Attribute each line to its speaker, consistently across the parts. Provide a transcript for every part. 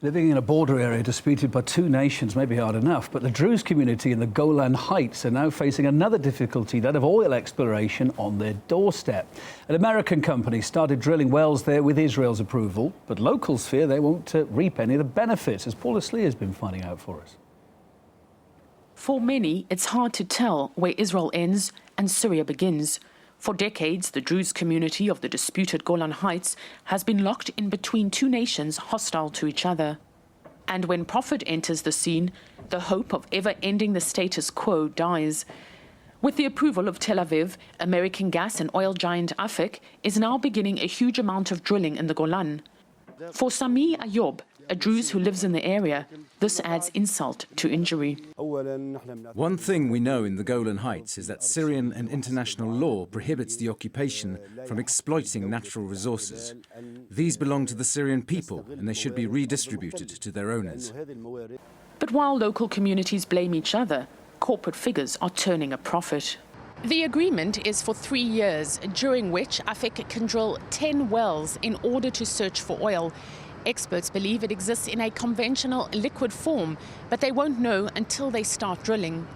Speaker 1: Living in a border area disputed by two nations may be hard enough, but the Druze community in the Golan Heights are now facing another difficulty, that of oil exploration on their doorstep. An American company started drilling wells there with Israel's approval, but locals fear they won't reap any of the benefits, as Paula Slier has been finding out for us.
Speaker 2: For many, it's hard to tell where Israel ends and Syria begins. For decades, the Druze community of the disputed Golan Heights has been locked in between two nations hostile to each other. And when profit enters the scene, the hope of ever ending the status quo dies. With the approval of Tel Aviv, American gas and oil giant AFEC is now beginning a huge amount of drilling in the Golan. For Sami Ayob, a Druze who lives in the area, this adds insult to injury.
Speaker 3: One thing we know in the Golan Heights is that Syrian and international law prohibits the occupation from exploiting natural resources. These belong to the Syrian people and they should be redistributed to their owners.
Speaker 2: But while local communities blame each other, corporate figures are turning a profit. The agreement is for 3 years, during which AFEC can drill 10 wells in order to search for oil. Experts believe it exists in a conventional liquid form, but they won't know until they start drilling.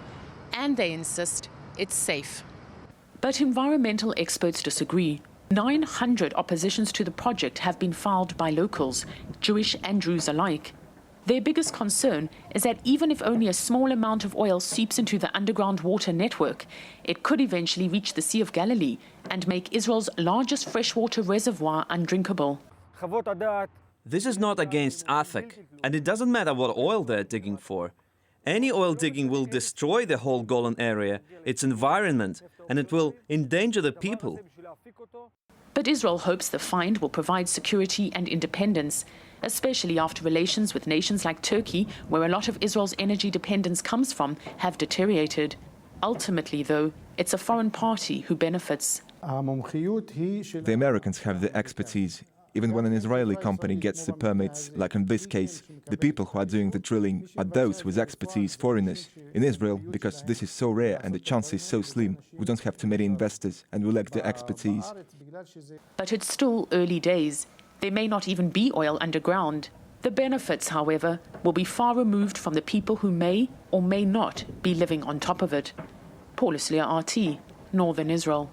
Speaker 2: And they insist it's safe. But environmental experts disagree. 900 oppositions to the project have been filed by locals, Jewish and Druze alike. Their biggest concern is that even if only a small amount of oil seeps into the underground water network, it could eventually reach the Sea of Galilee and make Israel's largest freshwater reservoir undrinkable.
Speaker 4: This is not against AFEC, and it doesn't matter what oil they're digging for. Any oil digging will destroy the whole Golan area, its environment, and it will endanger the people.
Speaker 2: But Israel hopes the find will provide security and independence, especially after relations with nations like Turkey, where a lot of Israel's energy dependence comes from, have deteriorated. Ultimately, though, it's a foreign party who benefits.
Speaker 5: The Americans have the expertise. Even when an Israeli company gets the permits, like in this case, the people who are doing the drilling are those with expertise, foreigners. In Israel, because this is so rare and the chance is so slim, we don't have too many investors and we lack the expertise.
Speaker 2: But it's still early days. There may not even be oil underground. The benefits, however, will be far removed from the people who may or may not be living on top of it. Paula Slier, RT, Northern Israel.